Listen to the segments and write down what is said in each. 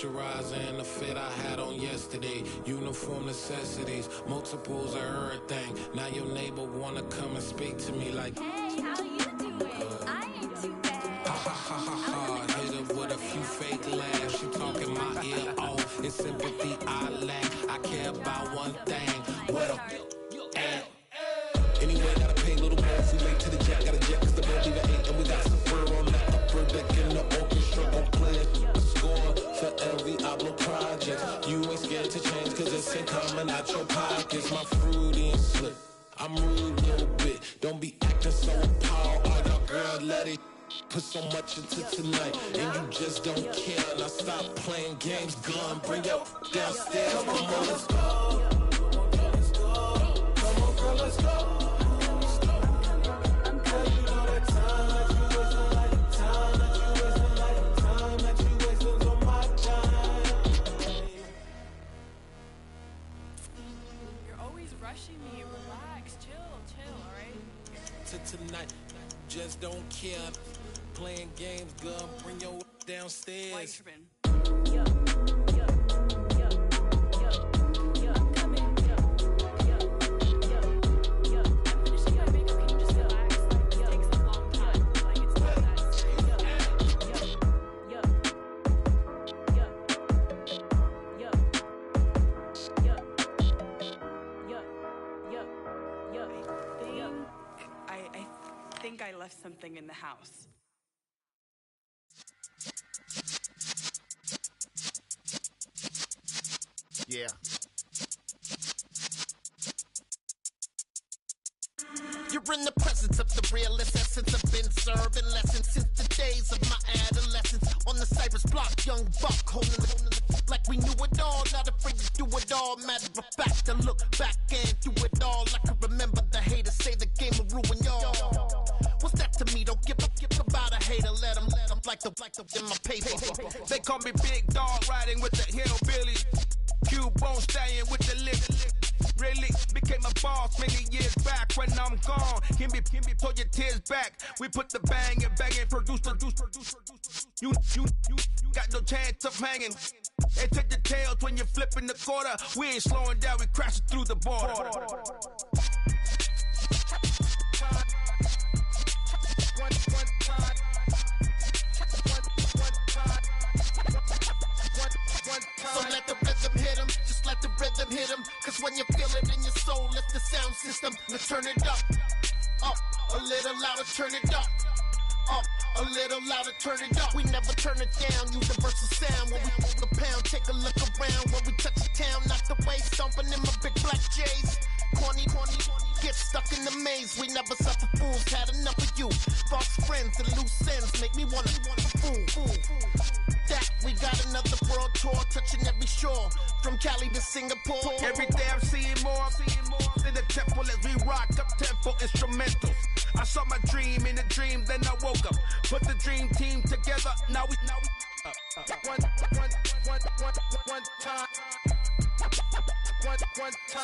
moisturizer and the fit I had on yesterday. Uniform necessities, multiples of everything. Now your neighbor wanna come and speak to me like, hey, how you doing? I ain't too bad. Ha ha ha ha ha. Hit her with a few fake laughs. She talking my ear off. It's sympathy I lack. I care about one thing. What up? Anyway, gotta pay a little more if we late to the jet. Got a jet cause the boat leave at 8. And we got some fur on that upper deck in the orchestra. Gon' play a score for every Ablo project. You ain't scared to change cause it's ain't coming out your pockets. My fruity and slick, I'm rude a little bit. Don't be acting so appalled. Oh, y'all girl, let it put so much into tonight. And you just don't care. Now stop playing games, gun. Bring your downstairs. Come on, let's go. Come on, girl, let's go. Tonight, just don't care. Playing games, girl. Bring your downstairs. I left something in the house. Yeah. You're in the presence of the realest essence. I've been serving lessons since the days of my adolescence. On the Cypress block, young buck, holding the like we knew it all. Not afraid to do it all. Matter of fact, to look back and do it all. I can remember the haters say the game will ruin y'all. What's that to me? Don't give about a hater. Let them like the in my paper. They call me Big Dog, riding with the hillbillies. Cubone staying with the lick. Really became a boss many years back. When I'm gone, can be pull your tears back. We put the bang and produce. You got no chance of hanging. And take the tails when you're flipping the quarter. We ain't slowing down, we crashing through the border. So let the rhythm hit him, just let the rhythm hit him. Cause when you feel it in your soul, lift the sound system. Let's turn it up a little louder, turn it up a little louder, turn it up. We never turn it down, universal sound. When we move the pound, take a look around. When we touch the town, knock the way, stomping in my big black J's. Corny, get stuck in the maze. We never suffer fools, had enough of you. False friends and loose ends make me wanna fool. That we got another world tour, touching every shore, from Cali to Singapore. Every day I'm seeing more in the temple as we rock up tempo instrumentals. I saw my dream in a dream, then I woke up. Put the dream team together, now we one time.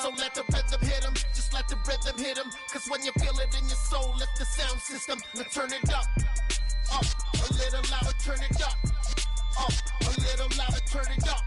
So let the rhythm hit him, just let the rhythm hit him. Cause when you feel it in your soul, lift the sound system. Now turn it up a little louder, turn it up a little louder, turn it up.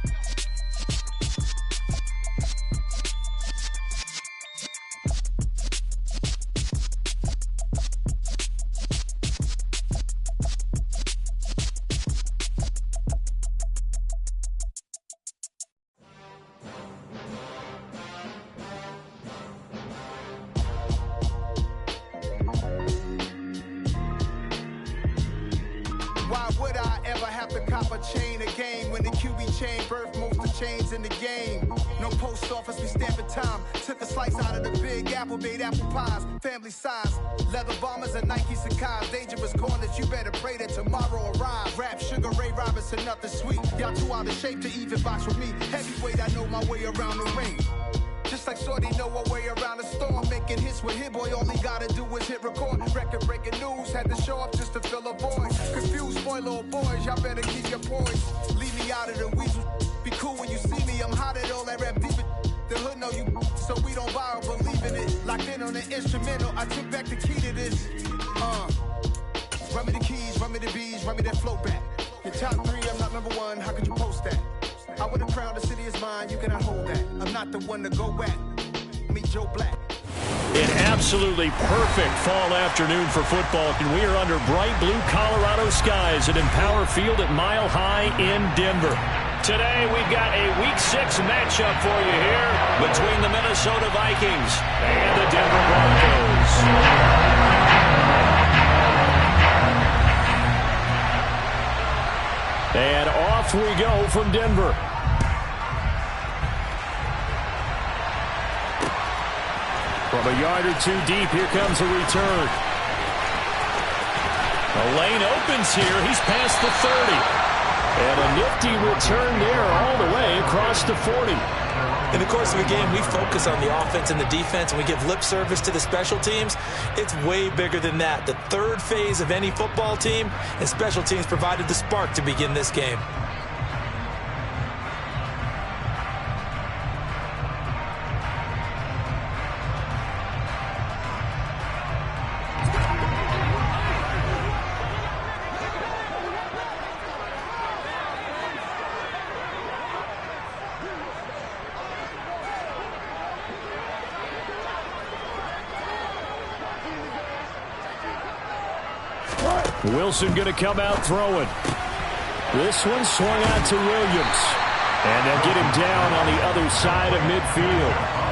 In the game, no post office, we stamping time. Took a slice out of the big apple, made apple pies, family size. Leather bombers and Nike Sacai's, dangerous corners. You better pray that tomorrow arrives. Rap Sugar Ray Robinson, nothing sweet. Y'all too out of shape to even box with me. Heavyweight, I know my way around the ring. Just like Shorty know her way around the storm. Making hits with Hit Boy, all he gotta do is hit record. Record breaking news, had to show up just to fill a void. Confused, spoiled little boys, y'all better keep your poise. Leave me out of the weasel. Be cool when you see me, I'm hot at all that rap deep. The hood know you, so we don't borrow, believe in it. Locked in on the instrumental, I took back the key to this. Run me the keys, run me the bees, run me that flow back. Your top 3, I'm not number 1, how could you post that? I would have crowned the city as mine, you cannot hold that. I'm not the one to go at. Meet Joe Black. An absolutely perfect fall afternoon for football, and we are under bright blue Colorado skies at Empower Field at Mile High in Denver. Today, we've got a Week 6 matchup for you here between the Minnesota Vikings and the Denver Broncos. And off we go from Denver. From a yard or two deep, here comes a return. The lane opens here. He's past the 30. And a nifty return there all the way across the 40. In the course of a game, we focus on the offense and the defense, and we give lip service to the special teams. It's way bigger than that. The third phase of any football team, and special teams provided the spark to begin this game. Wilson going to come out throwing. This one swung out to Williams. And they'll get him down on the other side of midfield.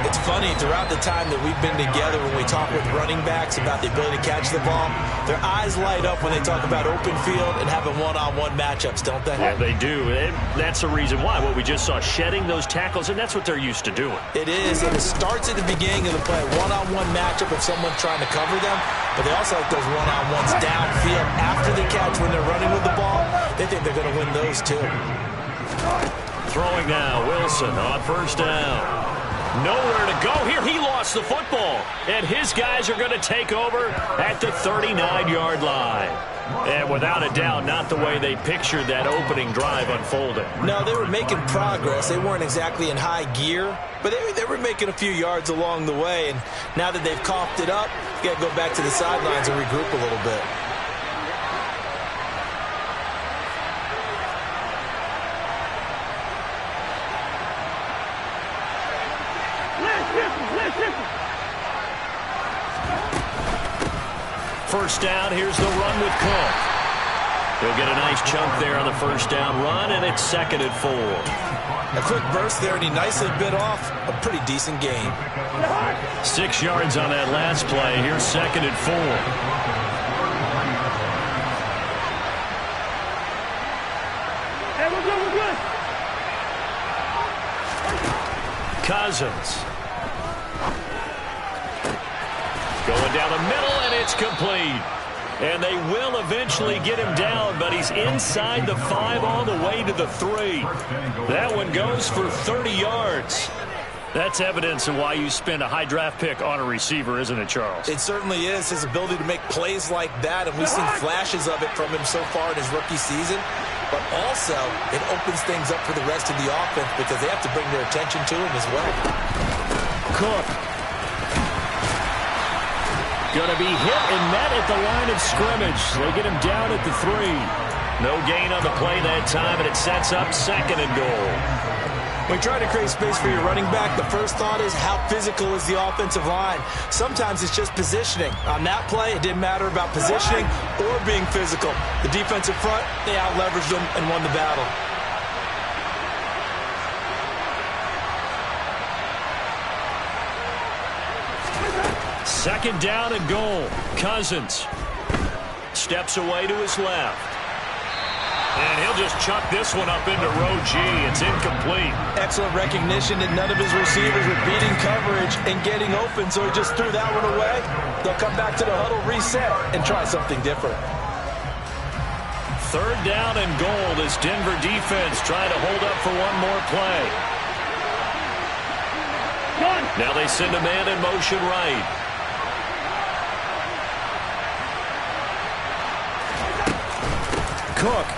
It's funny, throughout the time that we've been together, when we talk with running backs about the ability to catch the ball, their eyes light up when they talk about open field and having one-on-one matchups, don't they? Yeah, they do. And that's the reason why. What we just saw, shedding those tackles, and that's what they're used to doing. It is, and it starts at the beginning of the play. One-on-one matchup if someone's trying to cover them, but they also like those one-on-ones downfield after the catch when they're running with the ball. They think they're going to win those too. Throwing now, Wilson on first down. Nowhere to go here. He lost the football, and his guys are going to take over at the 39-yard line. And without a doubt, not the way they pictured that opening drive unfolding. No, they were making progress. They weren't exactly in high gear, but they were making a few yards along the way. And now that they've coughed it up, you got to go back to the sidelines and regroup a little bit. First down, here's the run with Cook. He'll get a nice chunk there on the first down run, and it's 2nd and 4. A quick burst there, and he nicely bit off a pretty decent gain. 6 yards on that last play. Here's 2nd and 4. Hey, we're good. Cousins. Going down the middle, and it's complete. And they will eventually get him down, but he's inside the 5 all the way to the 3. That one goes for 30 yards. That's evidence of why you spend a high draft pick on a receiver, isn't it, Charles? It certainly is. His ability to make plays like that, and we've seen flashes of it from him so far in his rookie season. But also, it opens things up for the rest of the offense because they have to bring their attention to him as well. Cook. Going to be hit and met at the line of scrimmage. They get him down at the 3. No gain on the play that time, and it sets up 2nd and goal. When you try to create space for your running back, the first thought is how physical is the offensive line. Sometimes it's just positioning. On that play, it didn't matter about positioning or being physical. The defensive front, they out-leveraged them and won the battle. Second down and goal. Cousins steps away to his left. And he'll just chuck this one up into row G. It's incomplete. Excellent recognition that none of his receivers were beating coverage and getting open, so he just threw that one away. They'll come back to the huddle, reset, and try something different. Third down and goal as Denver defense trying to hold up for one more play. Now they send a man in motion right. Cook.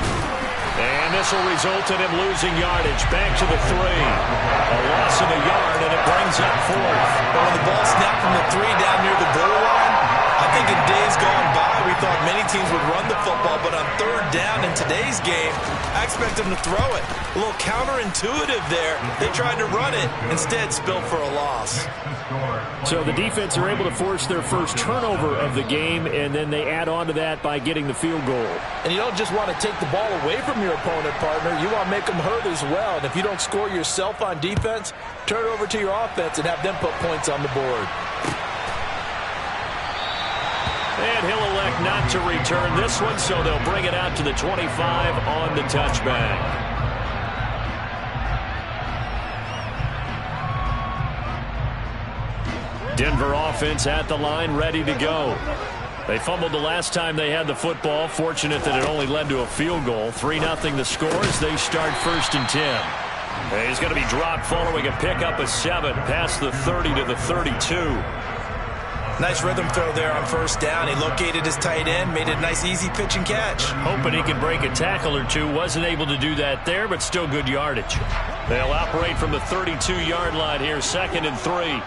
And this will result in him losing yardage. Back to the 3. A loss of a yard, and it brings up 4th. When the ball snapped from the 3 down near the goal line, I think in days gone by, we thought many teams would run the football football, but on third down in today's game, I expect them to throw it. A little counterintuitive there. They tried to run it, instead spilled for a loss. So the defense are able to force their first turnover of the game, and then they add on to that by getting the field goal. And you don't just want to take the ball away from your opponent, partner. You want to make them hurt as well. And if you don't score yourself on defense, turn it over to your offense and have them put points on the board. And he'll elect not to return this one, so they'll bring it out to the 25 on the touchback. Denver offense at the line, ready to go. They fumbled the last time they had the football. Fortunate that it only led to a field goal. 3-0 the score as they start 1st and 10. He's going to be dropped following a pickup of 7 past the 30 to the 32. Nice rhythm throw there on 1st down. He located his tight end, made it a nice easy pitch and catch. Hoping he can break a tackle or two. Wasn't able to do that there, but still good yardage. They'll operate from the 32-yard line here, 2nd and 3.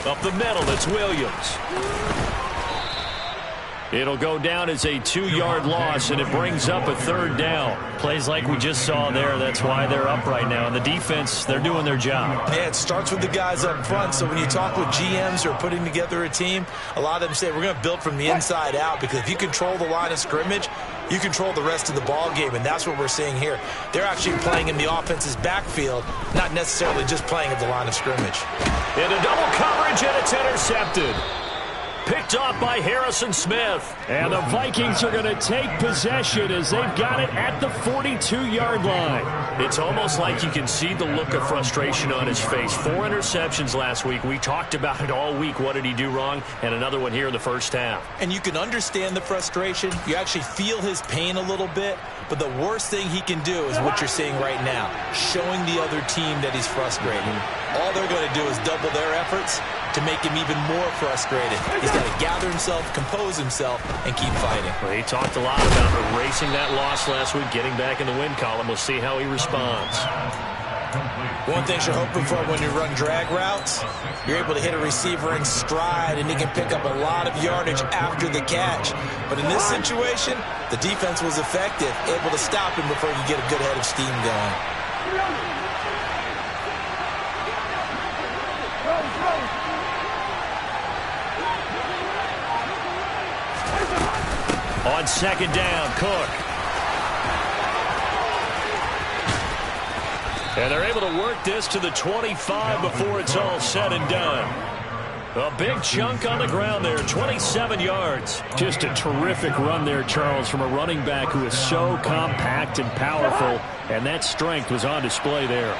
Up the middle, it's Williams. It'll go down as a 2-yard loss, and it brings up a 3rd down. Plays like we just saw there. That's why they're up right now. And the defense, they're doing their job. Yeah, it starts with the guys up front. So when you talk with GMs who are putting together a team, a lot of them say we're going to build from the inside out, because if you control the line of scrimmage, you control the rest of the ball game, and that's what we're seeing here. They're actually playing in the offense's backfield, not necessarily just playing at the line of scrimmage. Into double coverage, and it's intercepted. Picked off by Harrison Smith. And the Vikings are going to take possession as they've got it at the 42-yard line. It's almost like you can see the look of frustration on his face. 4 interceptions last week. We talked about it all week. What did he do wrong? And another one here in the first half. And you can understand the frustration. You actually feel his pain a little bit. But the worst thing he can do is what you're seeing right now, showing the other team that he's frustrated. All they're going to do is double their efforts to make him even more frustrated. He's got to gather himself, compose himself, and keep fighting. Well, he talked a lot about erasing that loss last week, getting back in the win column. We'll see how he responds. One thing you're hoping for when you run drag routes, you're able to hit a receiver in stride, and he can pick up a lot of yardage after the catch. But in this situation, the defense was effective, able to stop him before you get a good head of steam going. On 2nd down, Cook. And they're able to work this to the 25 before it's all said and done. A big chunk on the ground there, 27 yards. Just a terrific run there, Charles, from a running back who is so compact and powerful, and that strength was on display there.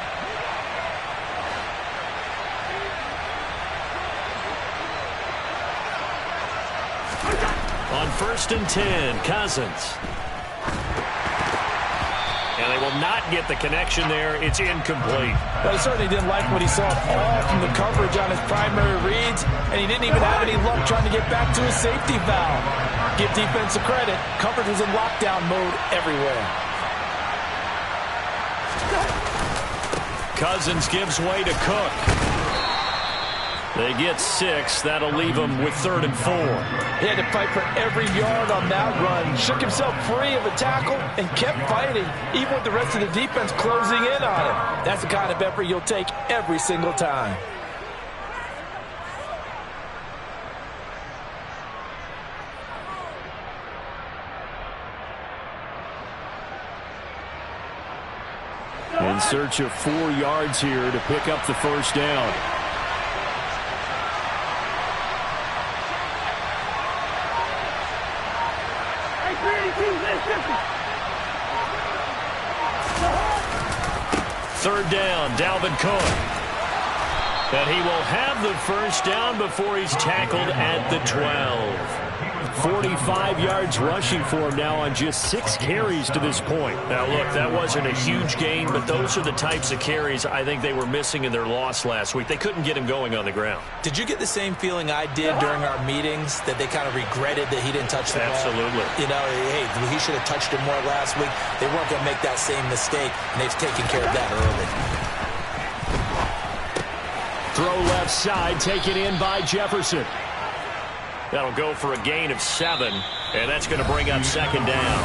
On 1st and 10, Cousins. And they will not get the connection there. It's incomplete. But he certainly didn't like what he saw all from the coverage on his primary reads, and he didn't even have any luck trying to get back to his safety valve. Give defense a credit. Coverage was in lockdown mode everywhere. Cousins gives way to Cook. They get 6. That'll leave them with 3rd and 4. He had to fight for every yard on that run. Shook himself free of a tackle and kept fighting, even with the rest of the defense closing in on him. That's the kind of effort you'll take every single time. In search of 4 yards here to pick up the 1st down. Third down, Dalvin Cook. And he will have the 1st down before he's tackled at the 12. 45 yards rushing for him now on just 6 carries to this point. Now, look, that wasn't a huge gain, but those are the types of carries I think they were missing in their loss last week. They couldn't get him going on the ground. Did you get the same feeling I did during our meetings, that they kind of regretted that he didn't touch the ball? Absolutely. You know, hey, he should have touched it more last week. They weren't going to make that same mistake, and they've taken care of that early. Throw left side, taken in by Jefferson. That'll go for a gain of 7, and that's going to bring up second down.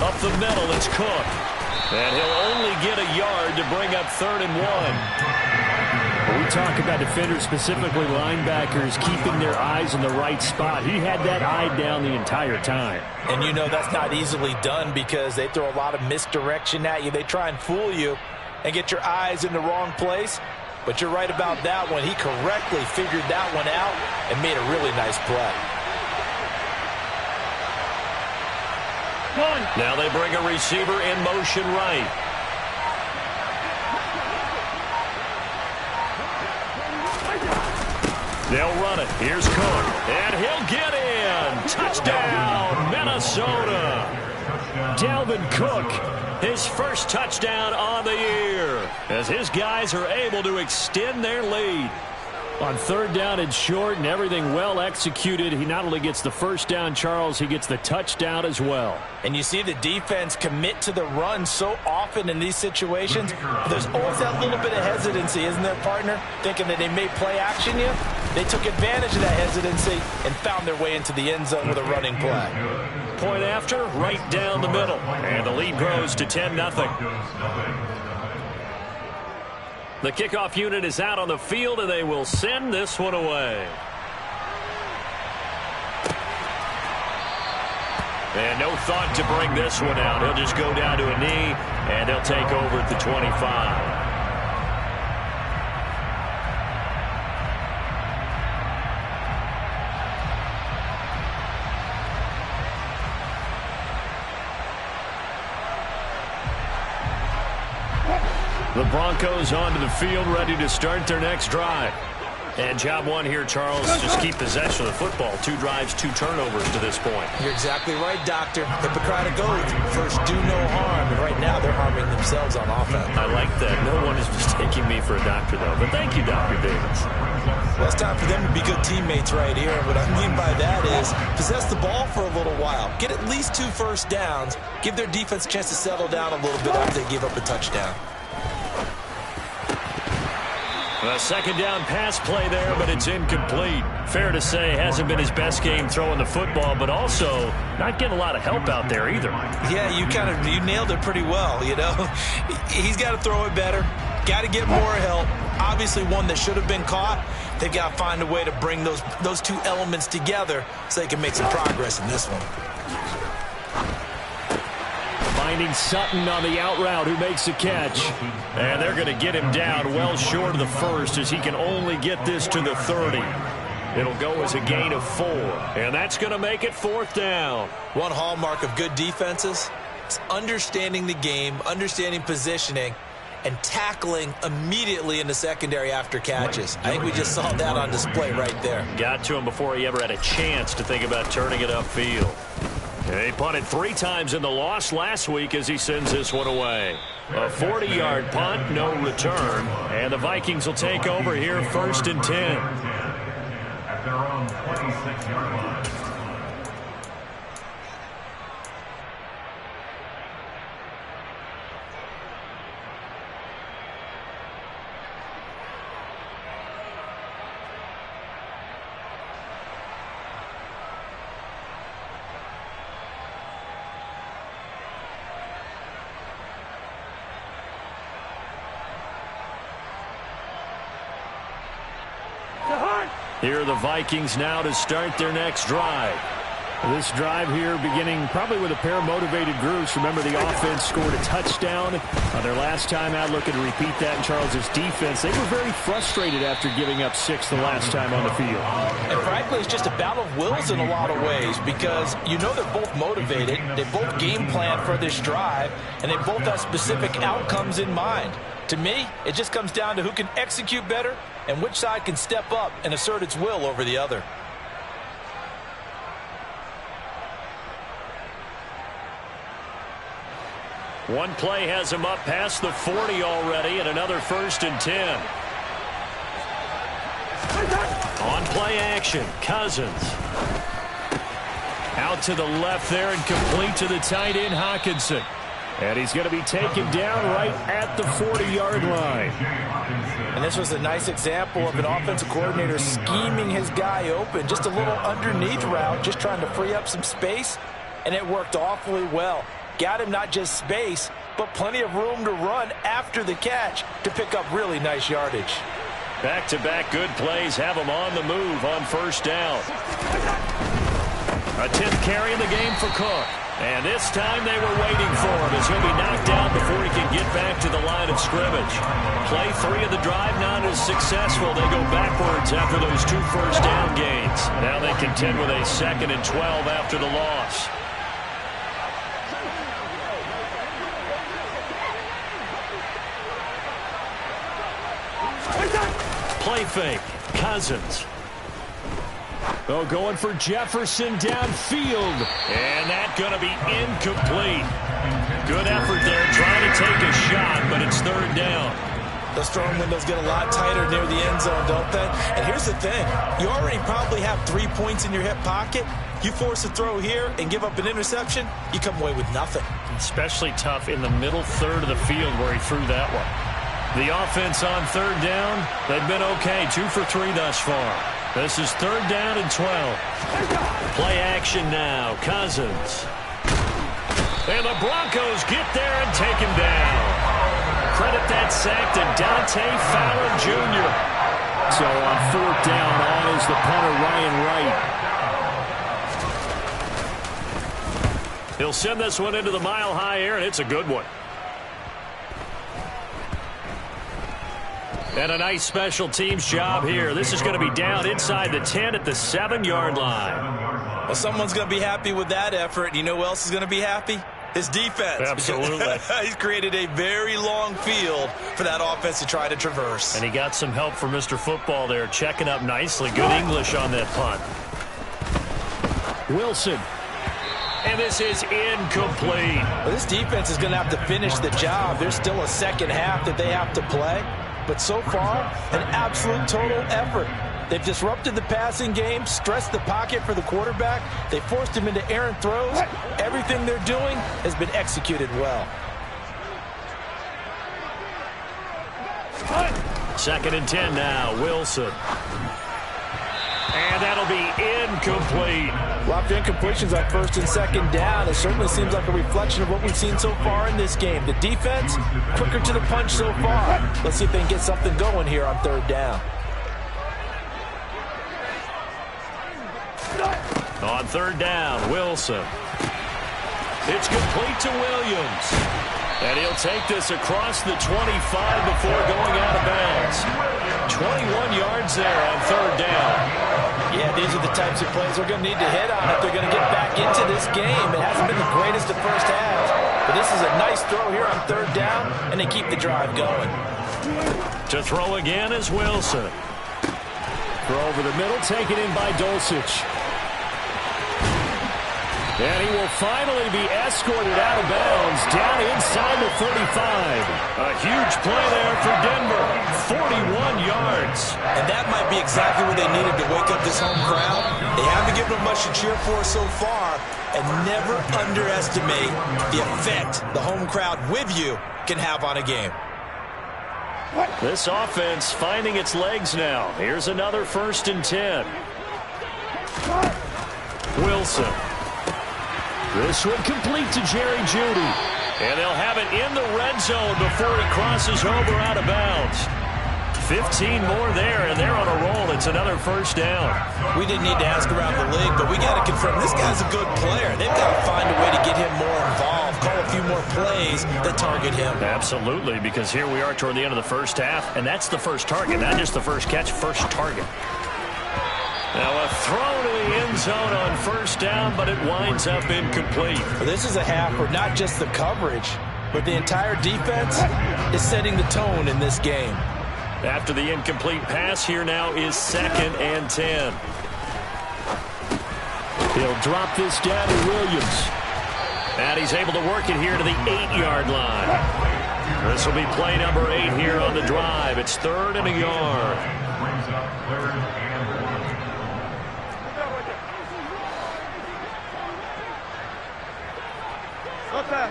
Up the middle, it's Cook. And he'll only get a yard to bring up 3rd and 1. When we talk about defenders, specifically linebackers, keeping their eyes in the right spot. He had that eye down the entire time. And you know that's not easily done because they throw a lot of misdirection at you. They try and fool you and get your eyes in the wrong place. But you're right about that one. He correctly figured that one out and made a really nice play. Now they bring a receiver in motion right. They'll run it. Here's Cook. And he'll get in. Touchdown, Minnesota. Dalvin Cook, his first touchdown on the year, as his guys are able to extend their lead. On 3rd down and short and everything well executed, he not only gets the first down, Charles, he gets the touchdown as well. And you see the defense commit to the run so often in these situations. There's always that little bit of hesitancy, isn't there, partner? Thinking that they may play action you. They took advantage of that hesitancy and found their way into the end zone with a running play. Point after, right down the middle. And the lead grows to 10-0. The kickoff unit is out on the field, and they will send this one away. And no thought to bring this one out. He'll just go down to a knee, and they'll take over at the 25. The Broncos onto the field, ready to start their next drive. And job one here, Charles, just keep possession of the football. 2 drives, 2 turnovers to this point. You're exactly right, Doctor. Hippocratic oath. First, do no harm. And right now, they're harming themselves on offense. I like that. No one is mistaking me for a doctor, though. But thank you, Dr. Davis. Well, it's time for them to be good teammates right here. What I mean by that is possess the ball for a little while. Get at least 2 first downs. Give their defense a chance to settle down a little bit after they give up a touchdown. A second down pass play there, but it's incomplete. Fair to say, hasn't been his best game throwing the football, but also not getting a lot of help out there either. Yeah, you nailed it pretty well, you know. He's got to throw it better. Got to get more help. Obviously one that should have been caught. They've got to find a way to bring those 2 elements together so they can make some progress in this one. Finding Sutton on the out route, who makes the catch. And they're going to get him down well short of the first, as he can only get this to the 30. It'll go as a gain of 4. And that's going to make it 4th down. One hallmark of good defenses is understanding the game, understanding positioning, and tackling immediately in the secondary after catches. I think we just saw that on display right there. Got to him before he ever had a chance to think about turning it upfield. He punted 3 times in the loss last week as he sends this one away. A 40-yard punt, no return. And the Vikings will take over here, 1st and 10. At their own 26-yard line. Here are the Vikings now to start their next drive. This drive here beginning probably with a pair of motivated groups. Remember, the offense scored a touchdown their last time out. Looking to repeat that in Charles's defense. They were very frustrated after giving up 6 the last time on the field. And frankly, it's just a battle of wills in a lot of ways, because you know they're both motivated. They both game plan for this drive, and they both have specific outcomes in mind. To me, it just comes down to who can execute better and which side can step up and assert its will over the other. One play has him up past the 40 already, and another 1st and 10. On play action, Cousins. Out to the left there and complete to the tight end, Hockenson. And he's going to be taken down right at the 40-yard line. And this was a nice example of an offensive coordinator scheming his guy open. Just a little underneath route, just trying to free up some space, and it worked awfully well. Got him not just space, but plenty of room to run after the catch to pick up really nice yardage. Back-to-back good plays have him on the move on first down. A 10th carry in the game for Cook. And this time they were waiting for him as he'll be knocked down before he can get back to the line of scrimmage. Play 3 of the drive not as successful. They go backwards after those 2 first down gains. Now they contend with a 2nd and 12 after the loss. Play fake. Cousins. Oh, going for Jefferson downfield. And that's going to be incomplete. Good effort there trying to take a shot, but it's 3rd down. Those throwing windows get a lot tighter near the end zone, don't they? And here's the thing. You already probably have 3 points in your hip pocket. You force a throw here and give up an interception, you come away with nothing. Especially tough in the middle third of the field where he threw that one. The offense on 3rd down, they've been okay. 2 for 3 thus far. This is 3rd down and 12. Play action now. Cousins. And the Broncos get there and take him down. Credit that sack to Dante Fowler Jr. So on 4th down, on is the punter, Ryan Wright. He'll send this one into the mile-high air, and it's a good one. And a nice special teams job here. This is going to be down inside the 10 at the 7-yard line. Well, someone's going to be happy with that effort. You know who else is going to be happy? His defense. Absolutely. He's created a very long field for that offense to try to traverse. And he got some help from Mr. Football there, checking up nicely. Good English on that punt. Wilson. And this is incomplete. Well, this defense is going to have to finish the job. There's still a second half that they have to play. But so far, an absolute total effort. They've disrupted the passing game, stressed the pocket for the quarterback. They forced him into errant throws. Everything they're doing has been executed well. 2nd and 10 now, Wilson. And that'll be incomplete. Well, after incompletions on 1st and 2nd down, it certainly seems like a reflection of what we've seen so far in this game. The defense, quicker to the punch so far. Let's see if they can get something going here on 3rd down. On 3rd down, Wilson. It's complete to Williams. And he'll take this across the 25 before going out of bounds. 21 yards there on 3rd down. Yeah, these are the types of plays they're going to need to hit on if they're going to get back into this game. It hasn't been the greatest of first halves, but this is a nice throw here on 3rd down, and they keep the drive going. To throw again is Wilson. Throw over the middle, taken in by Dulcich. And he will finally be escorted out of bounds down inside the 35. A huge play there for Denver. 41 yards. And that might be exactly what they needed to wake up this home crowd. They haven't given them much to cheer for so far. And never underestimate the effect the home crowd with you can have on a game. This offense finding its legs now. Here's another 1st and 10. Wilson. This one complete to Jerry Jeudy. And they'll have it in the red zone before he crosses over out of bounds. 15 more there, and they're on a roll. It's another 1st down. We didn't need to ask around the league, but we got to confirm this guy's a good player. They've got to find a way to get him more involved, call a few more plays that target him. Absolutely, because here we are toward the end of the first half, and that's the first target, not just the first catch, first target. Now a throw to the end zone on 1st down, but it winds up incomplete. Well, this is a half where not just the coverage, but the entire defense is setting the tone in this game. After the incomplete pass, here now is 2nd and 10. He'll drop this down to Williams. And he's able to work it here to the 8-yard line. This will be play number 8 here on the drive. It's 3rd and a yard. Brings up 3rd and 1. Okay.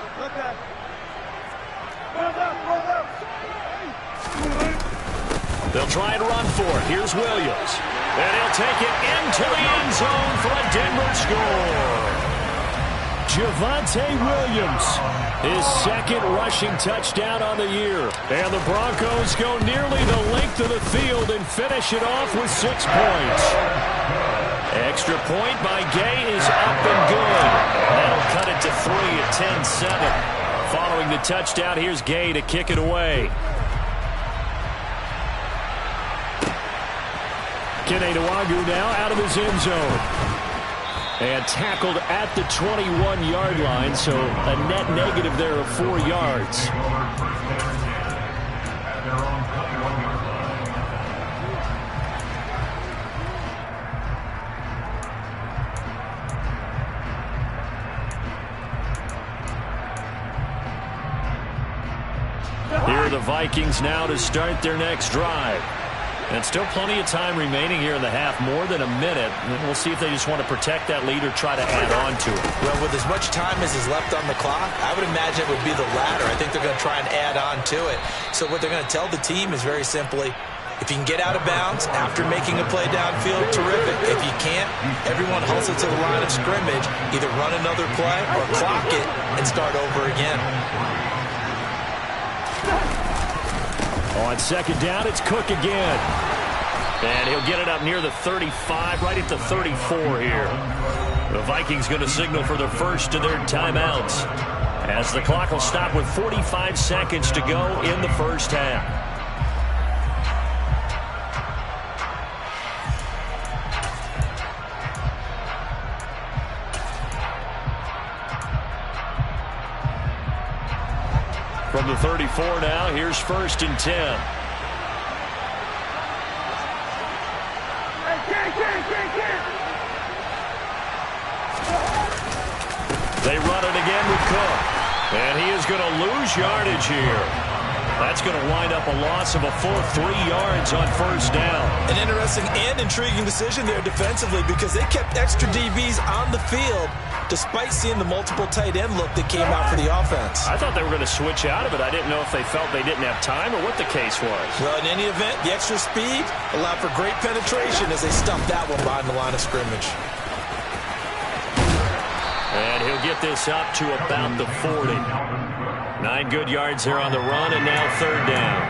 They'll try and run for it. Here's Williams. And he'll take it into the end zone for a Denver score. Javonte Williams, his 2nd rushing touchdown on the year. And the Broncos go nearly the length of the field and finish it off with 6 points. Extra point by Gay is up and good. That'll cut it to 3 at 10-7. Following the touchdown, here's Gay to kick it away. Kene Nwangwu now out of his end zone. And tackled at the 21-yard line, so a net negative there of 4 yards. Here are the Vikings now to start their next drive. And still plenty of time remaining here in the half, more than a minute. And we'll see if they just want to protect that lead or try to add on to it. Well, with as much time as is left on the clock, I would imagine it would be the latter. I think they're going to try and add on to it. So what they're going to tell the team is very simply, if you can get out of bounds after making a play downfield, terrific. If you can't, everyone hustle to the line of scrimmage, either run another play or clock it and start over again. On 2nd down, it's Cook again. And he'll get it up near the 35, right at the 34 here. The Vikings going to signal for the first of their timeouts, as the clock will stop with 45 seconds to go in the first half. From the 34 now, here's 1st and 10. They run it again with Cook. And he is going to lose yardage here. That's going to wind up a loss of a full 3 yards on 1st down. An interesting and intriguing decision there defensively, because they kept extra DBs on the field despite seeing the multiple tight end look that came out for the offense. I thought they were going to switch out of it. I didn't know if they felt they didn't have time or what the case was. Well, in any event, the extra speed allowed for great penetration as they stuffed that one behind the line of scrimmage. And he'll get this up to about the 40. 9 good yards here on the run, and now 3rd down.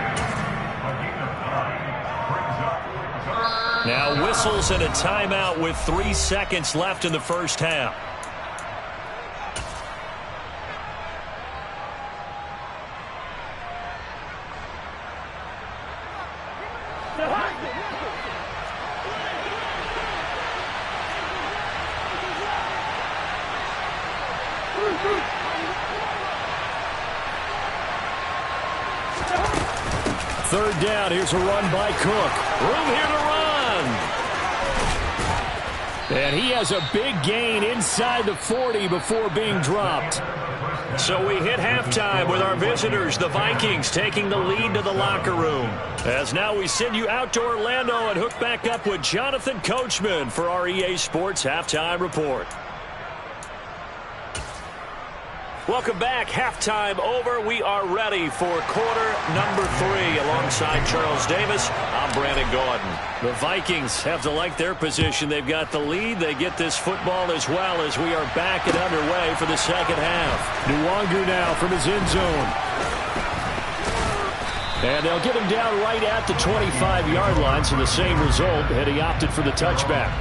Now whistles and a timeout with 3 seconds left in the first half. Third down, here's a run by Cook. Room here to run. And he has a big gain inside the 40 before being dropped. So we hit halftime with our visitors, the Vikings, taking the lead to the locker room. As now we send you out to Orlando and hook back up with Jonathan Coachman for our EA Sports Halftime Report. Welcome back. Halftime over. We are ready for quarter number 3. Alongside Charles Davis, I'm Brandon Gaudin. The Vikings have to like their position. They've got the lead. They get this football as well as we are back and underway for the second half. Nwangwu now from his end zone. And they'll get him down right at the 25-yard line, so the same result, and he opted for the touchback.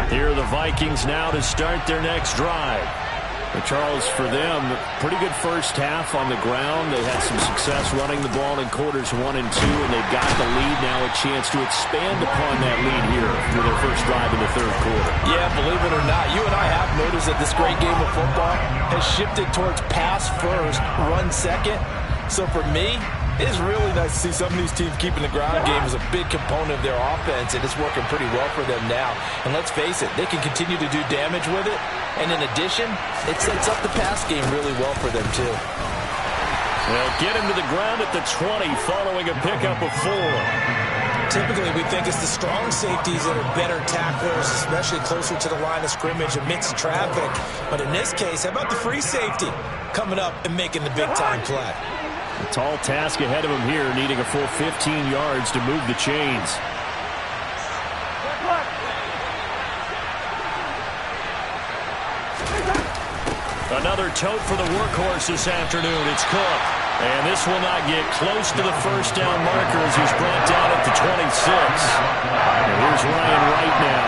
Here are the Vikings now to start their next drive. Charles, for them, pretty good first half on the ground. They had some success running the ball in quarters 1 and 2, and they've got the lead now, a chance to expand upon that lead here through their first drive in the third quarter. Yeah, believe it or not, you and I have noticed that this great game of football has shifted towards pass first, run second. So for me, it's really nice to see some of these teams keeping the ground game as a big component of their offense, and it's working pretty well for them now. And let's face it, they can continue to do damage with it. And in addition, it sets up the pass game really well for them, too. They'll get him to the ground at the 20 following a pickup of 4. Typically, we think it's the strong safeties that are better tacklers, especially closer to the line of scrimmage amidst traffic. But in this case, how about the free safety coming up and making the big-time play? A tall task ahead of him here, needing a full 15 yards to move the chains. Another tote for the workhorse this afternoon. It's Cook. And this will not get close to the first down marker as he's brought down at the 26. And here's Ryan Wright now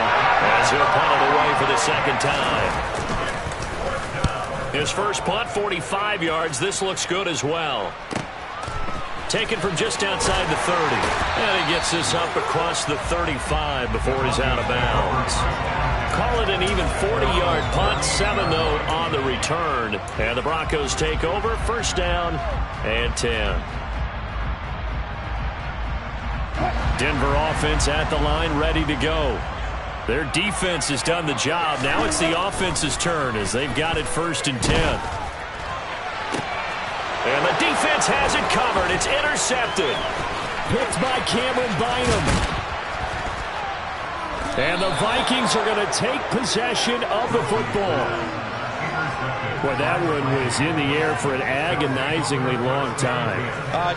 as he'll punt it away for the second time. His first punt, 45 yards. This looks good as well. Taken from just outside the 30. And he gets this up across the 35 before he's out of bounds. Call it an even 40-yard punt, 7 though on the return. And the Broncos take over, first down and 10. Denver offense at the line, ready to go. Their defense has done the job. Now it's the offense's turn as they've got it first and 10. And the defense has it covered. It's intercepted. Picked by Cameron Bynum. And the Vikings are going to take possession of the football. Boy, that one was in the air for an agonizingly long time.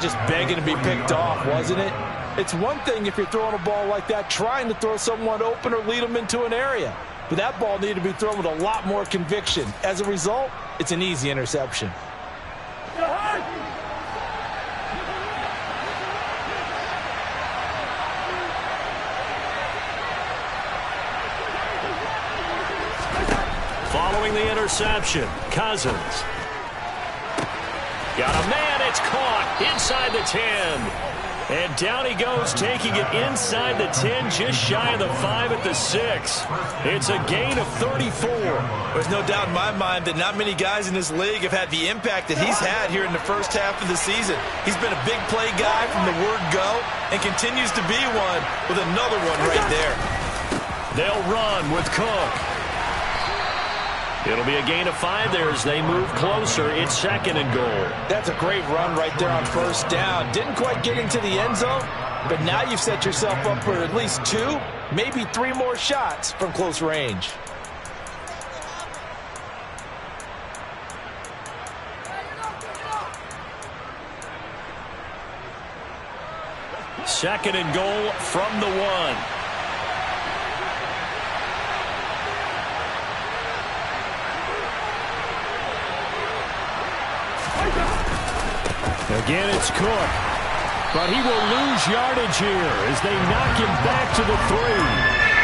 Just begging to be picked off, wasn't it? It's one thing if you're throwing a ball like that, trying to throw someone open or lead them into an area. But that ball needed to be thrown with a lot more conviction. As a result, it's an easy interception. Following the interception, Cousins. Got a man, it's caught inside the 10. And down he goes, taking it inside the 10, just shy of the 5 at the 6. It's a gain of 34. There's no doubt in my mind that not many guys in this league have had the impact that he's had here in the first half of the season. He's been a big play guy from the word go and continues to be one with another one right there. They'll run with Cook. It'll be a gain of 5 there as they move closer. It's second and goal. That's a great run right there on first down. Didn't quite get into the end zone, but now you've set yourself up for at least 2, maybe 3 more shots from close range. Second and goal from the 1. Again, it's Cook. But he will lose yardage here as they knock him back to the 3.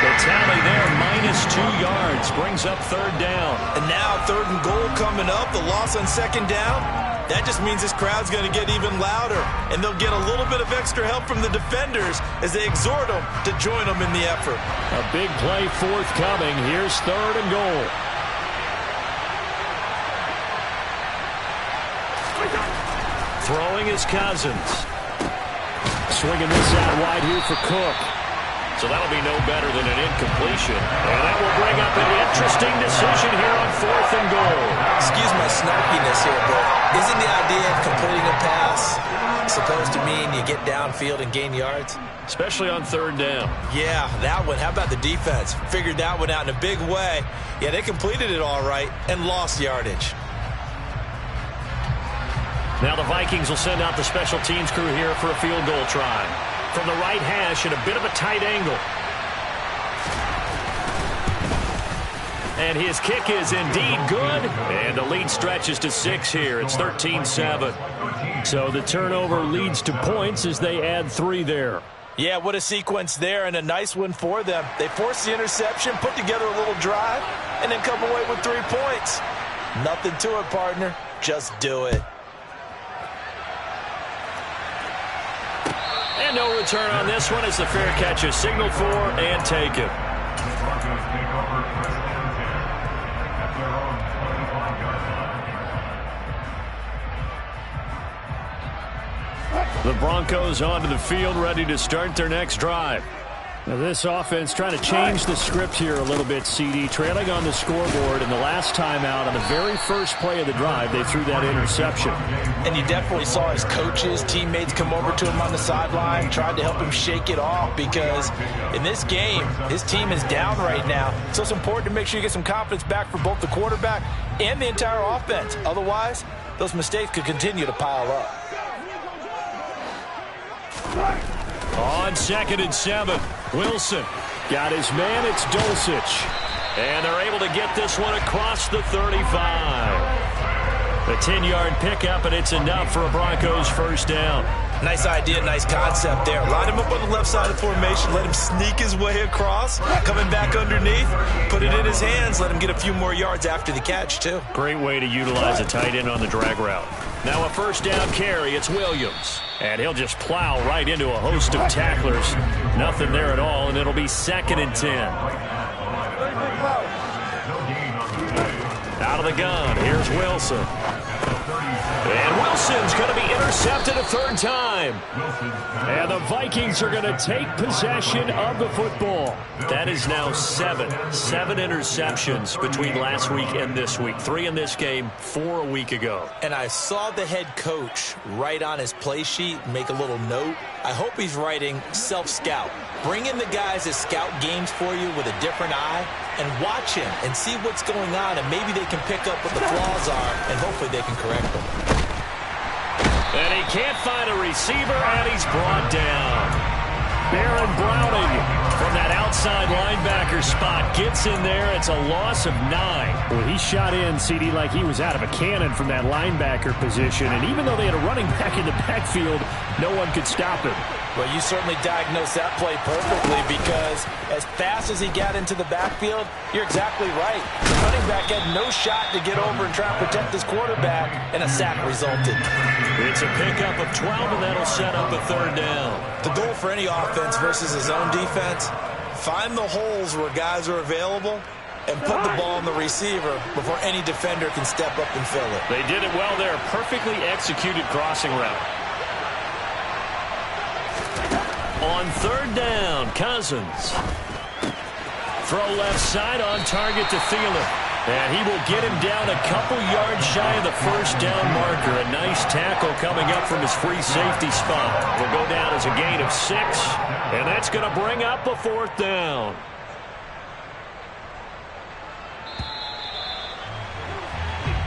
The tally there, -2 yards, brings up third down. And now third and goal coming up, the loss on second down. That just means this crowd's going to get even louder, and they'll get a little bit of extra help from the defenders as they exhort them to join them in the effort. A big play forthcoming. Here's third and goal. Throwing is Cousins. Swinging this out wide here for Cook. So that'll be no better than an incompletion. And that will bring up an interesting decision here on fourth and goal. Excuse my snarkiness here, but isn't the idea of completing a pass supposed to mean you get downfield and gain yards? Especially on third down. Yeah, that one. How about the defense? Figured that one out in a big way. Yeah, they completed it all right and lost yardage. Now the Vikings will send out the special teams crew here for a field goal try. From the right hash at a bit of a tight angle. And his kick is indeed good. And the lead stretches to 6 here. It's 13-7. So the turnover leads to points as they add 3 there. Yeah, what a sequence there, and a nice one for them. They forced the interception, put together a little drive, and then come away with 3 points. Nothing to it, partner. Just do it. And no return on this one as the fair catch is signaled for and taken. The Broncos take over first down 10 at their own 21-yard line. The Broncos onto the field, ready to start their next drive. Now this offense trying to change the script here a little bit, CD. Trailing on the scoreboard, and the last time out on the very first play of the drive, they threw that interception. And you definitely saw his coaches, teammates come over to him on the sideline, tried to help him shake it off because in this game, his team is down right now. So it's important to make sure you get some confidence back for both the quarterback and the entire offense. Otherwise, those mistakes could continue to pile up. On 2nd and 7, Wilson got his man. It's Dulcich. And they're able to get this one across the 35. A 10-yard pickup, and it's enough for a Broncos first down. Nice idea, nice concept there. Line him up on the left side of the formation, let him sneak his way across, coming back underneath, put it in his hands, let him get a few more yards after the catch, too. Great way to utilize a tight end on the drag route. Now a first down carry, it's Williams. And he'll just plow right into a host of tacklers. Nothing there at all, and it'll be 2nd and 10. Out of the gun, here's Wilson. And Wilson's going to be intercepted a third time. And the Vikings are going to take possession of the football. That is now 7 interceptions between last week and this week. 3 in this game, 4 a week ago. And I saw the head coach write on his play sheet, make a little note. I hope he's writing self-scout. Bring in the guys that scout games for you with a different eye and watch him and see what's going on, and maybe they can pick up what the flaws are, and hopefully they can correct them. And he can't find a receiver, and he's brought down. Baron Browning from that outside linebacker spot gets in there. It's a loss of 9. Well, he shot in, CD, like he was out of a cannon from that linebacker position. And even though they had a running back in the backfield, no one could stop him. Well, you certainly diagnosed that play perfectly because as fast as he got into the backfield, you're exactly right. The running back had no shot to get over and try and protect his quarterback, and a sack resulted. It's a pickup of 12, and that'll set up a third down. The goal for any offense versus his own defense, find the holes where guys are available and put the ball on the receiver before any defender can step up and fill it. They did it well there. Perfectly executed crossing route. On third down, Cousins. Throw left side on target to Thielen. And he will get him down a couple yards shy of the first down marker. A nice tackle coming up from his free safety spot. Will go down as a gain of 6. And that's going to bring up a 4th down.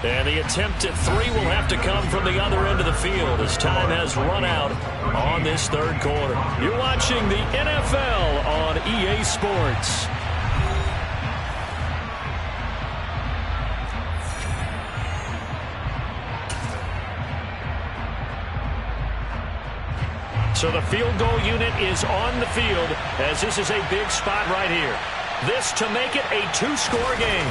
And the attempt at 3 will have to come from the other end of the field as time has run out on this third quarter. You're watching the NFL on EA Sports. So the field goal unit is on the field as this is a big spot right here. This to make it a 2-score game.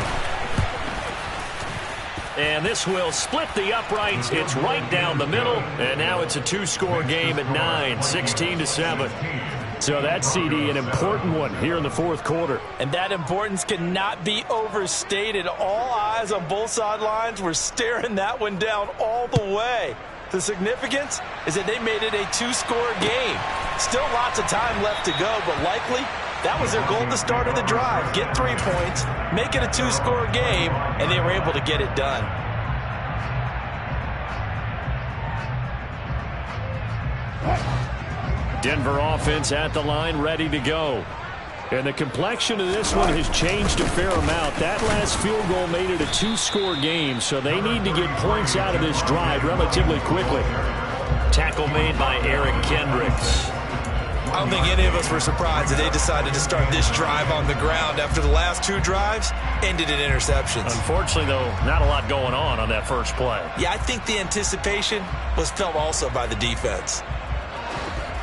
And this will split the uprights. It's right down the middle. And now it's a 2-score game at 9, 16-7. So that's, CD, an important one here in the fourth quarter. And that importance cannot be overstated. All eyes on both sidelines were staring that one down all the way. The significance is that they made it a 2-score game. Still lots of time left to go, but likely that was their goal at the start of the drive. Get 3 points, make it a 2-score game, and they were able to get it done. Denver offense at the line, ready to go. And the complexion of this one has changed a fair amount. That last field goal made it a 2-score game, so they need to get points out of this drive relatively quickly. Tackle made by Eric Kendricks. I don't think any of us were surprised that they decided to start this drive on the ground after the last 2 drives ended in interceptions. Unfortunately, though, not a lot going on that first play. Yeah, I think the anticipation was felt also by the defense.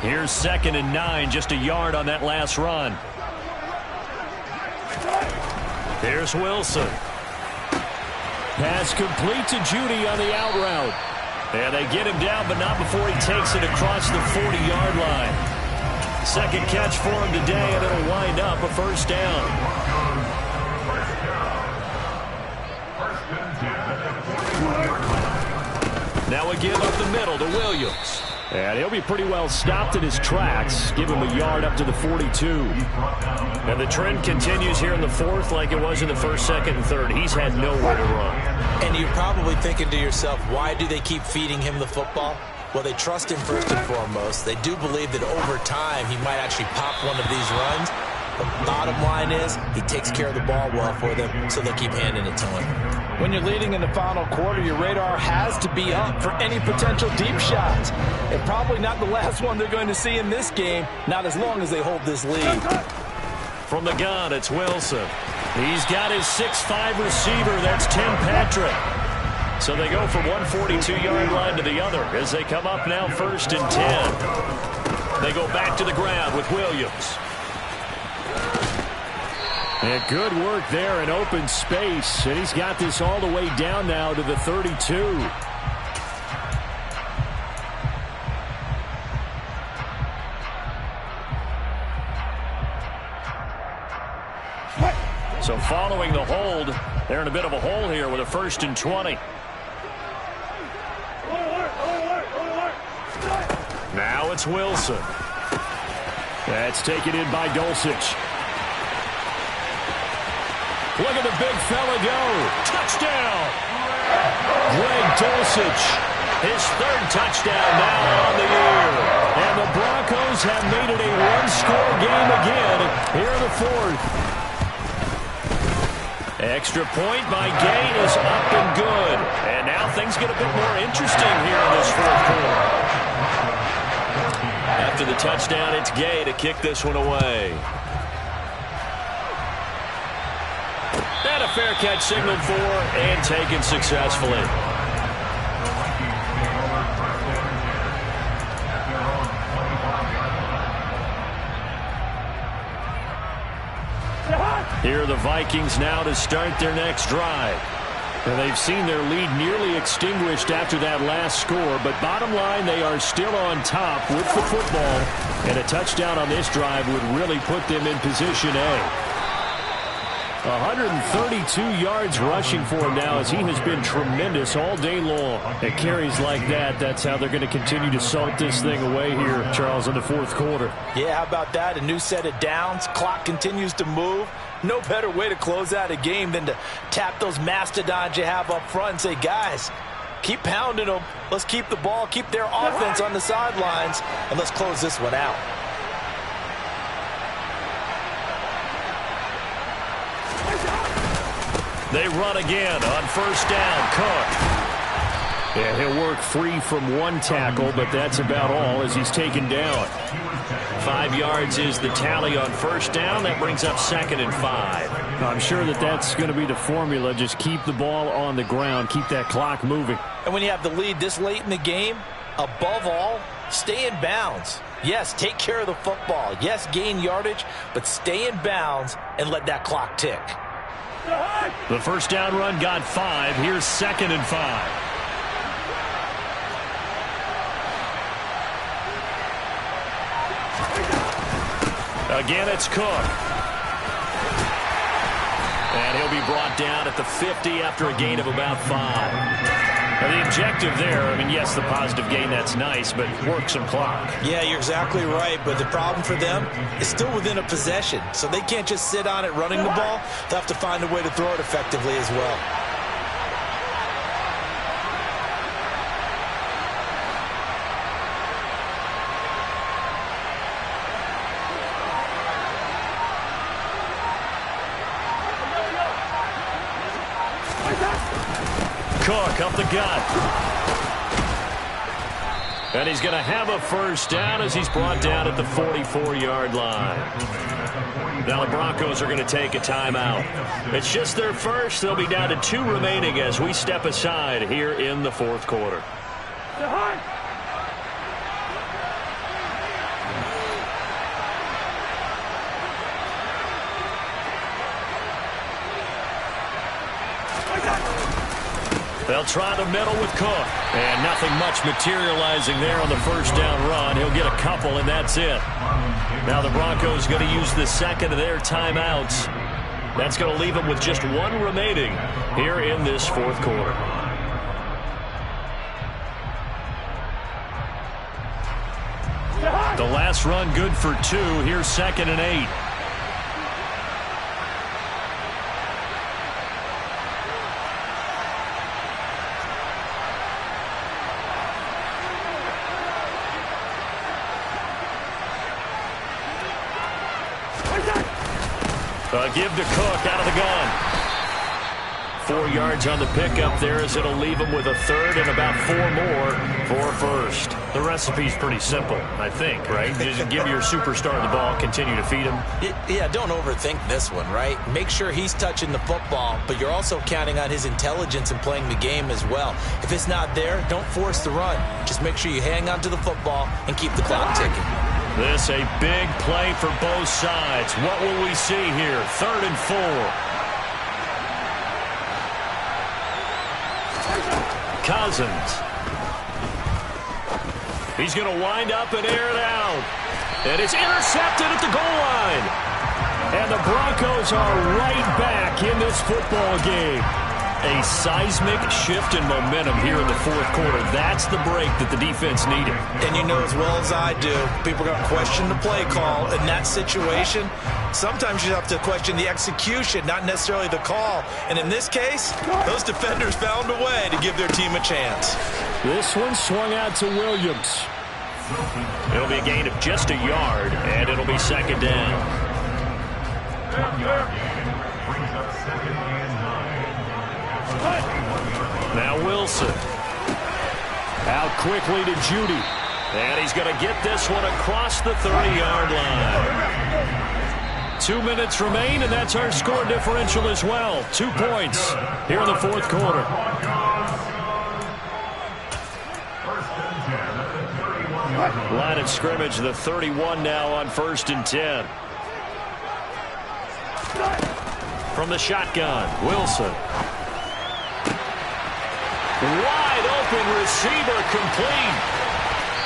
Here's 2nd and 9, just a yard on that last run. Here's Wilson. Pass complete to Judy on the out route. And they get him down, but not before he takes it across the 40-yard line. Second catch for him today, and it'll wind up a first down. Now again up the middle to Williams. And he'll be pretty well stopped in his tracks. Give him a yard up to the 42. And the trend continues here in the fourth like it was in the first, second, and third. He's had nowhere to run. And you're probably thinking to yourself, why do they keep feeding him the football? Well, they trust him first and foremost. They do believe that over time he might actually pop one of these runs. The bottom line is he takes care of the ball well for them, so they'll keep handing it to him. When you're leading in the final quarter, your radar has to be up for any potential deep shots. And probably not the last one they're going to see in this game, not as long as they hold this lead. From the gun, it's Wilson. He's got his 6'5 receiver. That's Tim Patrick. So they go from one 42-yard line to the other as they come up now 1st and 10. They go back to the ground with Williams. And good work there in open space. And he's got this all the way down now to the 32. So following the hold, they're in a bit of a hole here with a 1st and 20. Now it's Wilson. That's taken in by Dulcich. Look at the big fella go. Touchdown. Greg Dulcich. His 3rd touchdown now on the year. And the Broncos have made it a one-score game again here in the 4th. Extra point by Gay is up and good. And now things get a bit more interesting here in this 4th quarter. After the touchdown, it's Gay to kick this one away. And a fair catch signaled for and taken successfully. Here are the Vikings now to start their next drive. And they've seen their lead nearly extinguished after that last score, but bottom line, they are still on top with the football, and a touchdown on this drive would really put them in position A. 132 yards rushing for him now as he has been tremendous all day long. At carries like that, that's how they're going to continue to salt this thing away here, Charles, in the 4th quarter. Yeah, how about that? A new set of downs. Clock continues to move. No better way to close out a game than to tap those mastodons you have up front and say, guys, keep pounding them. Let's keep the ball, keep their offense on the sidelines, and let's close this one out. They run again on 1st down. Cook. Yeah, he'll work free from one tackle, but that's about all as he's taken down. 5 yards is the tally on 1st down. That brings up 2nd and 5. I'm sure that's going to be the formula. Just keep the ball on the ground. Keep that clock moving. And when you have the lead this late in the game, above all, stay in bounds. Yes, take care of the football. Yes, gain yardage, but stay in bounds and let that clock tick. The 1st down run got 5. Here's 2nd and 5. Again, it's Cook. And he'll be brought down at the 50 after a gain of about 5. Now, the objective there, I mean, yes, the positive gain, that's nice, but work some clock. Yeah, you're exactly right, but the problem for them is still within a possession, so they can't just sit on it running the ball. They'll have to find a way to throw it effectively as well. Cook up the gut. And he's going to have a 1st down as he's brought down at the 44-yard line. Now the Broncos are going to take a timeout. It's just their first. They'll be down to 2 remaining as we step aside here in the 4th quarter. They'll try the middle with Cook. And nothing much materializing there on the first down run. He'll get a couple, and that's it. Now the Broncos going to use the second of their timeouts. That's going to leave them with just one remaining here in this fourth quarter. The last run good for 2. Here's 2nd and 8. Give to Cook out of the gun. 4 yards on the pickup there as it'll leave him with a third and about 4 more for first. The recipe's pretty simple, I think, right? Just give your superstar the ball, continue to feed him. Yeah, don't overthink this one, right? Make sure he's touching the football, but you're also counting on his intelligence in playing the game as well. If it's not there, don't force the run. Just make sure you hang on to the football and keep the clock ticking. This a big play for both sides. What will we see here? 3rd and 4. Cousins. He's going to wind up and air it out. And it's intercepted at the goal line. And the Broncos are right back in this football game. A seismic shift in momentum here in the fourth quarter. That's the break that the defense needed. And you know as well as I do, people are going to question the play call in that situation. Sometimes you have to question the execution, not necessarily the call. And in this case, those defenders found a way to give their team a chance. This one swung out to Williams. It'll be a gain of just a yard, and it'll be 2nd down. Now Wilson. Out quickly to Judy. And he's going to get this one across the 30-yard line. 2 minutes remain, and that's our score differential as well. 2 points here in the fourth quarter. Line of scrimmage, the 31 now on 1st and 10. From the shotgun, Wilson. Wide open receiver complete.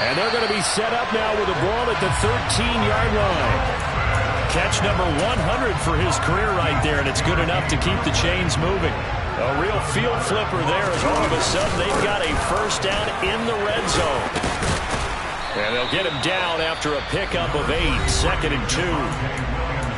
And they're going to be set up now with a ball at the 13-yard line. Catch number 100 for his career right there, and it's good enough to keep the chains moving. A real field flipper there as all of a sudden they've got a first down in the red zone. And they'll get him down after a pickup of 8, 2nd and 2.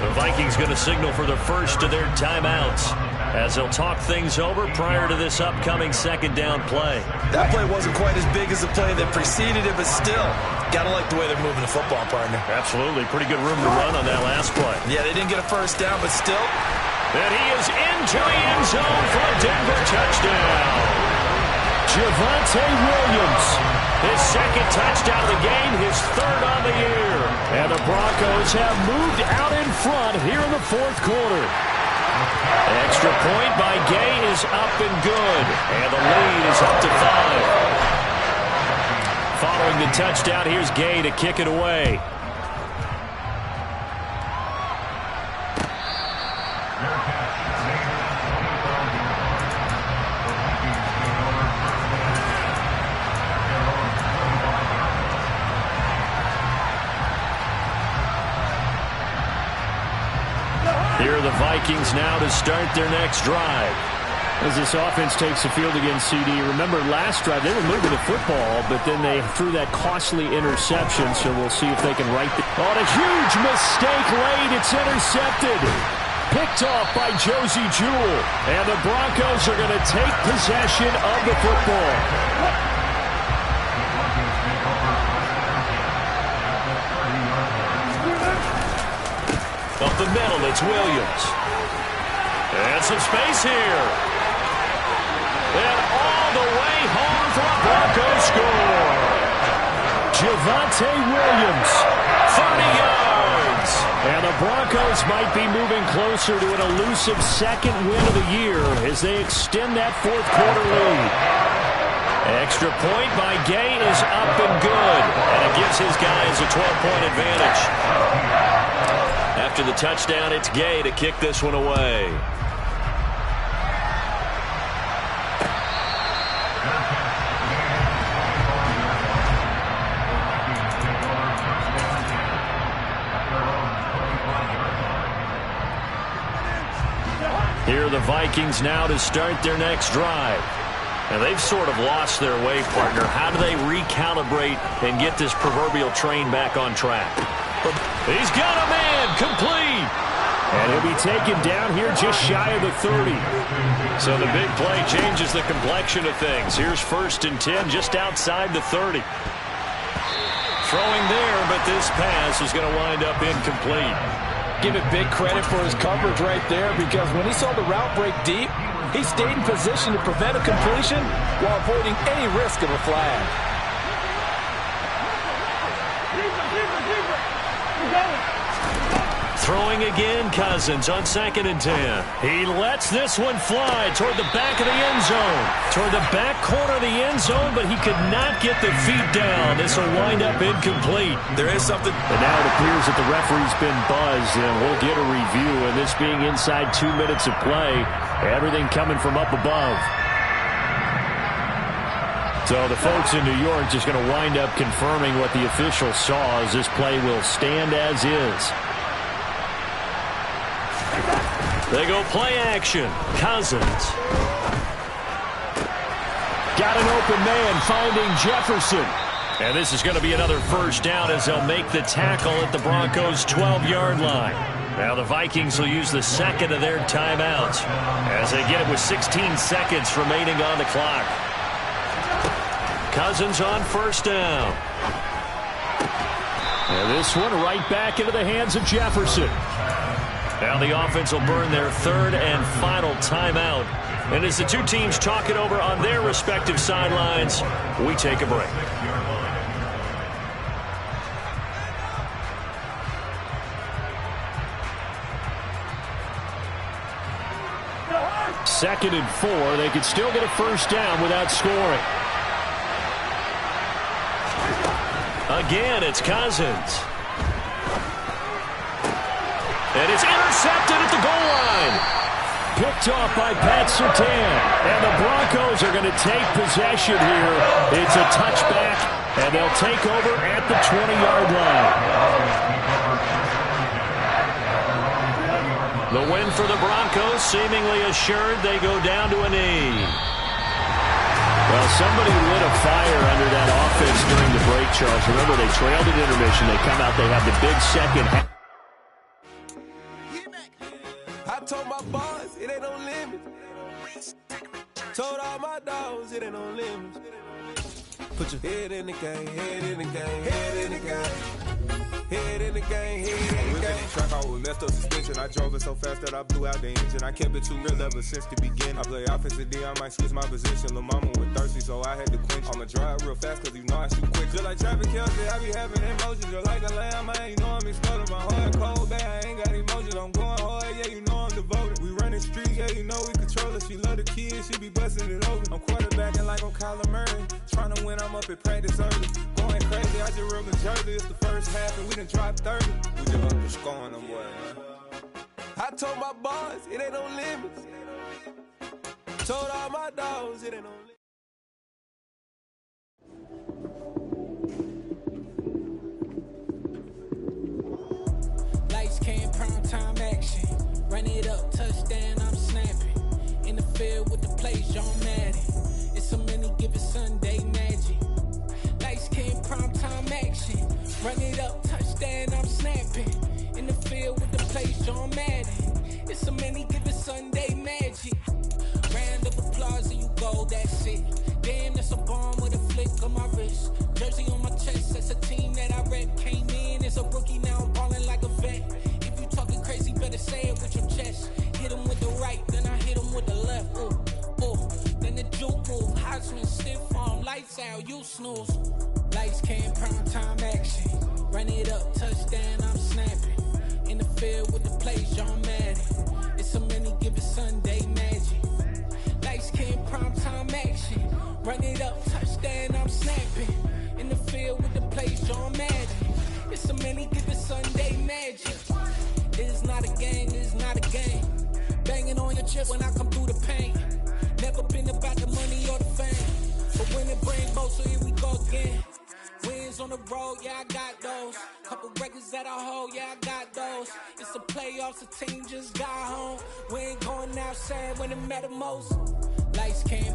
The Vikings going to signal for the first of their timeouts as they'll talk things over prior to this upcoming 2nd down play. That play wasn't quite as big as the play that preceded it, but still, got to like the way they're moving the football, partner. Absolutely. Pretty good room to run on that last play. Yeah, they didn't get a first down, but still. And he is into the end zone for a Denver touchdown. Javonte Williams. His 2nd touchdown of the game, his 3rd on the year. And the Broncos have moved out in front here in the fourth quarter. Extra point by Gay is up and good. And the lead is up to 5. Following the touchdown, here's Gay to kick it away. Here are the Vikings now to start their next drive. As this offense takes the field against CD, remember last drive they were moving the football, but then they threw that costly interception, so we'll see if they can right the... Oh, a huge mistake late. It's intercepted. Picked off by Josie Jewell. And the Broncos are going to take possession of the football. Up the middle, it's Williams. And some space here. And all the way home for a Broncos score. Javonte Williams. 30 yards. And the Broncos might be moving closer to an elusive 2nd win of the year as they extend that fourth quarter lead. Extra point by Gay is up and good. And it gives his guys a 12-point advantage. After the touchdown, it's Gay to kick this one away. Here are the Vikings now to start their next drive. And they've sort of lost their way, partner. How do they recalibrate and get this proverbial train back on track? He's got a man, complete. And he'll be taken down here just shy of the 30. So the big play changes the complexion of things. Here's 1st and 10 just outside the 30. Throwing there, but this pass is going to wind up incomplete. Give it big credit for his coverage right there, because when he saw the route break deep, he stayed in position to prevent a completion while avoiding any risk of a flag. Throwing again, Cousins on 2nd and 10. He lets this one fly toward the back of the end zone. Toward the back corner of the end zone, but he could not get the feet down. This will wind up incomplete. There is something. And now it appears that the referee's been buzzed, and we'll get a review. And this being inside 2 minutes of play, everything coming from up above. So the folks in New York just going to wind up confirming what the official saw, as this play will stand as is. They go play action. Cousins. Got an open man, finding Jefferson. And this is going to be another 1st down as they'll make the tackle at the Broncos' 12-yard line. Now the Vikings will use the 2nd of their timeouts as they get it with 16 seconds remaining on the clock. Cousins on 1st down. And this one right back into the hands of Jefferson. Now the offense will burn their 3rd and final timeout. And as the two teams talk it over on their respective sidelines, we take a break. Second and 4. They could still get a 1st down without scoring. Again, it's Cousins. And it's intercepted at the goal line. Picked off by Pat Surtain. And the Broncos are going to take possession here. It's a touchback, and they'll take over at the 20-yard line. The win for the Broncos seemingly assured. They go down to a knee. Well, somebody lit a fire under that offense during the break, Charles. Remember, they trailed at intermission. They come out, they have the big second half. I told my boss, it ain't no limits. Told all my dogs, it ain't no limits. Put your head in the game, head in the game, head in the game. Head in the game, head in the game. Track, I was messed up suspension. I drove it so fast that I blew out the engine. I kept it too real ever since the beginning. I play offensive D, I might switch my position. Lil' mama was thirsty, so I had to quench. I'ma drive real fast, cause you know I shoot quick. Just like Travis Kelce, I be having emotions. Just like a lamb, man, you know I'm exploding. My heart cold, bad, I ain't got emotions. I'm going hard, yeah, you know I'm devoted. We running streets, yeah, you know we control it. She love the kids, she be busting it over. I'm quarterbacking like I'm Kyler Murray. Trying to win, I'm up at practice early. Going crazy, I just real the jersey. It's the first half, and we done dropped 30. We just up to scoring them, boy, man. I told my boys, it ain't no limits. Told all my dogs, it ain't no limits. Lights came, prime time action. Run it up, touchdown, I'm snapping. In the field with the plays, John Madden. It's so many, give it Sunday magic. Lights came, prime time action. Run it up, touchdown, I'm snapping. In the field with the plays, John Madden. It's so many, give it Sunday magic. Round of applause and you go, that's it. Damn, that's a bomb with a flick on my wrist. Jersey on my chest, that's a team that I rep. Came in as a rookie, now I'm ballin' like a vet. If you talking crazy, better say it with your chest. Hit him with the right, then I hit him with the left. Ooh, ooh. Then the juke move, high swing, stiff arm, lights out, you snooze. Lights came, prime time action. Run it up, touchdown, I'm snapping. In the field with the plays, John Madden. It's so many, give it Sunday magic. Lights came, prime time action. Run it up, touchdown, I'm snapping. In the field with the plays, John Madden. It's so many, give it Sunday magic. It's not a game, it's not a game. Banging on your chest when I come through the pain. Never been about the money or the fame. But when it bring both, so here we go again. Wins on the road, yeah, I got those. Couple records that I hold, yeah, I got those. It's the playoffs, the team just got home. We ain't going outside when it matter most. Lights came